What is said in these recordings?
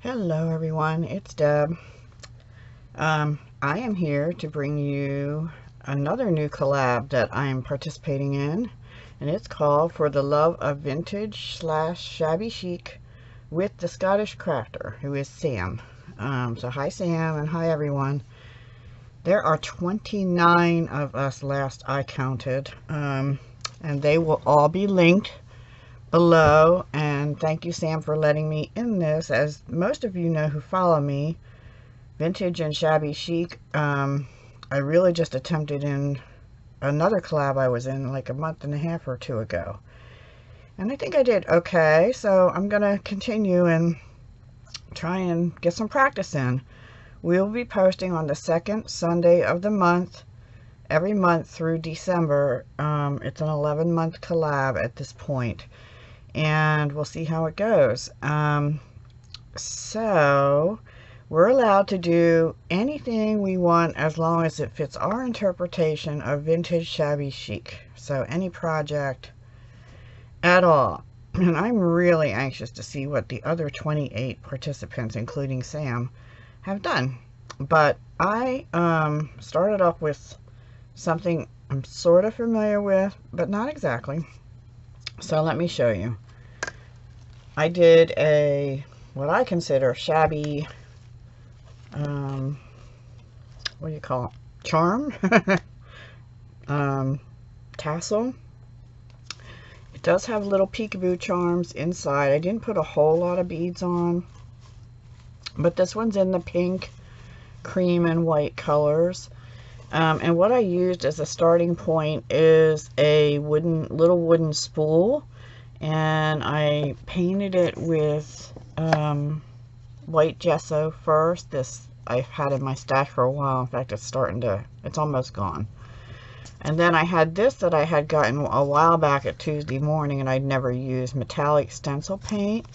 Hello everyone, it's Deb. I am here to bring you another new collab that I am participating in, and it's called For the Love of Vintage / Shabby Chic with the Scottish crafter, who is Sam. So hi Sam, and hi everyone. There are 29 of us last I counted, and they will all be linked below. And thank you, Sam, for letting me in this. As most of you know who follow me, Vintage and Shabby Chic, I really just attempted in another collab I was in like a month and a half or two ago, and I think I did okay. So I'm gonna continue and try and get some practice in. We'll be posting on the second Sunday of the month every month through December. It's an 11-month collab at this point, and we'll see how it goes. So we're allowed to do anything we want as long as it fits our interpretation of vintage shabby chic. So any project at all. And I'm really anxious to see what the other 28 participants, including Sam, have done. But I started off with something I'm sort of familiar with, but not exactly. So let me show you. I did what I consider shabby, what do you call it? Charm? Tassel. It does have little peekaboo charms inside. I didn't put a whole lot of beads on, but this one's in the pink, cream, and white colors. And what I used as a starting point is a little wooden spool, and I painted it with white gesso first. This I've had in my stash for a while. In fact, it's almost gone. And then I had this that I had gotten a while back at Tuesday morning, and I'd never used, metallic stencil paint.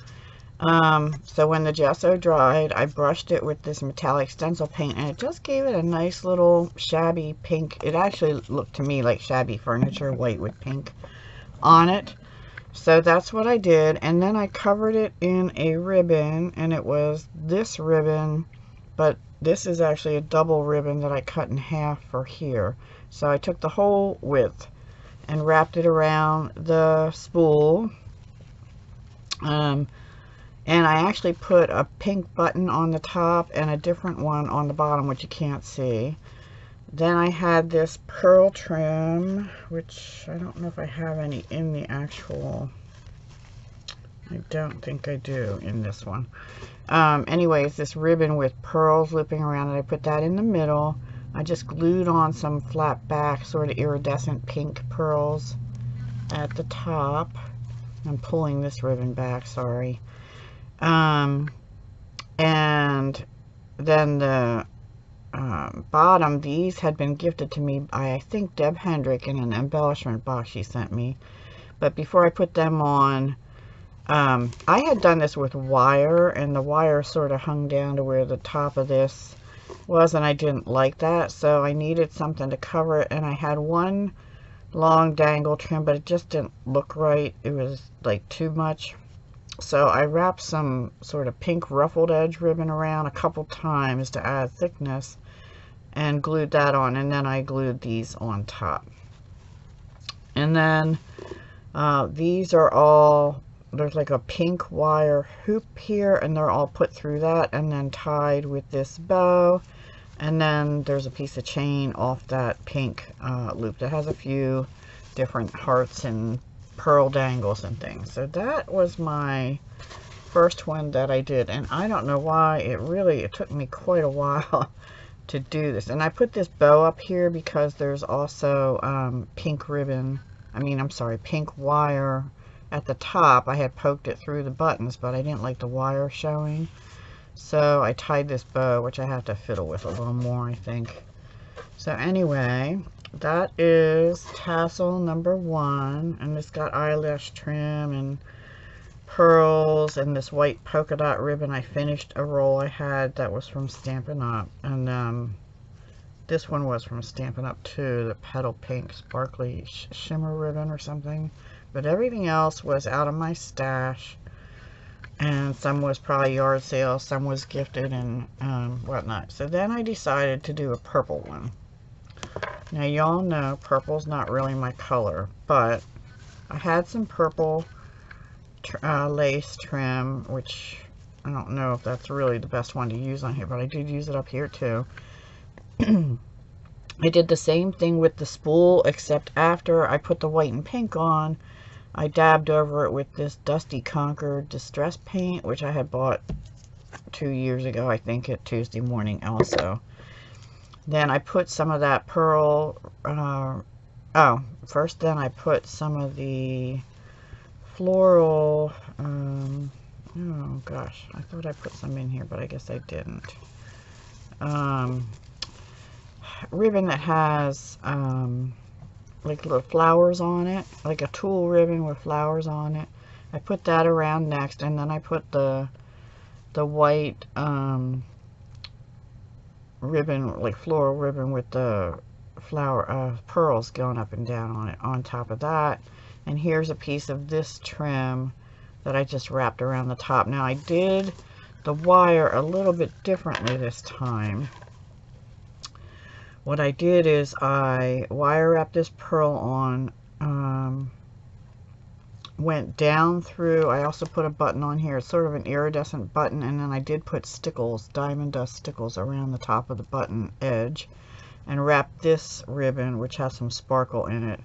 So when the gesso dried, I brushed it with this metallic stencil paint, and it just gave it a nice little shabby pink. It actually looked to me like shabby furniture, white with pink on it. So that's what I did. And then I covered it in a ribbon, and it was this ribbon, but this is actually a double ribbon that I cut in half for here. So I took the whole width and wrapped it around the spool. And I actually put a pink button on the top and a different one on the bottom, which you can't see. Then I had this pearl trim, which I don't know if I have any in the actual, I don't think I do in this one. Anyways, this ribbon with pearls looping around it, I put that in the middle. I just glued on some flat back, sort of iridescent pink pearls at the top. I'm pulling this ribbon back, sorry. And then the bottom, these had been gifted to me by, I think, Deb Hendrick in an embellishment box she sent me. But before I put them on, I had done this with wire, and the wire sort of hung down to where the top of this was, and I didn't like that, so I needed something to cover it. And I had one long dangle trim, but it just didn't look right. It was like too much. So I wrapped some sort of pink ruffled edge ribbon around a couple times to add thickness and glued that on, and then I glued these on top. And then these are all, there's like a pink wire hoop here, and they're all put through that and then tied with this bow. And then there's a piece of chain off that pink loop that has a few different hearts and pearl dangles and things. So that was my first one that I did, and I don't know why it took me quite a while to do this. And I put this bow up here because there's also pink wire at the top. I had poked it through the buttons, but I didn't like the wire showing, so I tied this bow, which I have to fiddle with a little more, I think. So anyway, that is tassel number 1, and it's got eyelash trim and pearls and this white polka dot ribbon. I finished a roll I had that was from Stampin' Up, and this one was from Stampin' Up too, the petal pink sparkly shimmer ribbon or something. But everything else was out of my stash. and some was probably yard sale, some was gifted and whatnot. So then I decided to do a purple one. Now y'all know purple's not really my color, but I had some purple lace trim, which I don't know if that's really the best one to use on here, but I did use it up here too. I did the same thing with the spool, except after I put the white and pink on, I dabbed over it with this Dusty Conquer Distress Paint, which I had bought 2 years ago, I think, at Tuesday Morning also. Then I put some of that pearl, first then I put some of the floral, oh gosh, I thought I put some in here, but I guess I didn't. Ribbon that has, like little flowers on it, like a tulle ribbon with flowers on it. I put that around next, and then I put the white ribbon, like floral ribbon with the flower pearls going up and down on it on top of that. And here's a piece of this trim that I just wrapped around the top. Now I did the wire a little bit differently this time. What I did is I wire wrapped this pearl on, went down through, I also put a button on here, it's sort of an iridescent button, and then I did put stickles, diamond dust stickles around the top of the button edge, and wrapped this ribbon, which has some sparkle in it,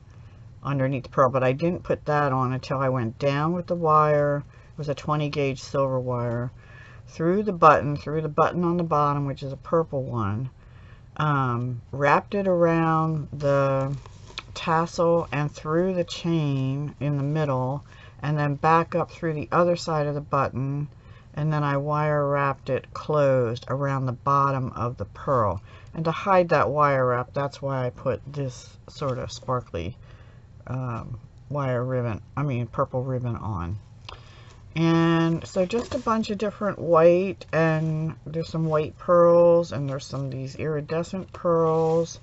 underneath the pearl, but I didn't put that on until I went down with the wire. It was a 20 gauge silver wire, through the button on the bottom, which is a purple one. Wrapped it around the tassel and through the chain in the middle, and then back up through the other side of the button, and then I wire wrapped it closed around the bottom of the pearl. And to hide that wire wrap, that's why I put this sort of sparkly purple ribbon on. And so just a bunch of different white, and there's some white pearls, and there's some of these iridescent pearls,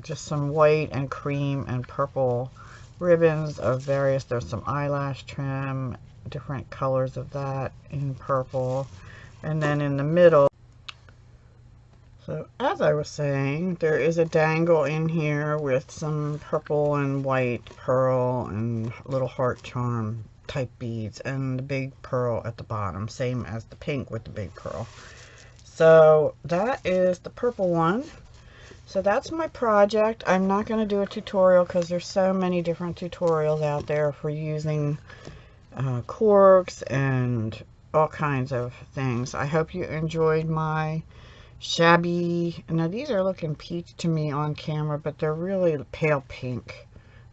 just some white and cream and purple ribbons of various, there's some eyelash trim, different colors of that in purple, and then in the middle. So as I was saying, there is a dangle in here with some purple and white pearl and little heart charm type beads, and the big pearl at the bottom, same as the pink with the big pearl. So that is the purple one. So that's my project. I'm not going to do a tutorial because there's so many different tutorials out there for using corks and all kinds of things. I hope you enjoyed my shabby. Now these are looking peach to me on camera, but they're really pale pink.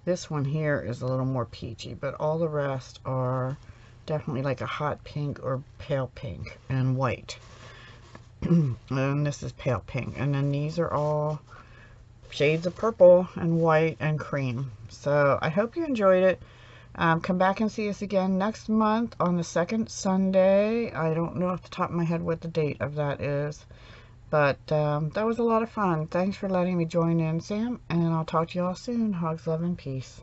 This one here is a little more peachy, but all the rest are definitely like a hot pink or pale pink and white. And this is pale pink. And then these are all shades of purple and white and cream. So I hope you enjoyed it. Come back and see us again next month on the second Sunday. I don't know off the top of my head what the date of that is. But that was a lot of fun. Thanks for letting me join in, Sam. And I'll talk to you all soon. Hugs, love, and peace.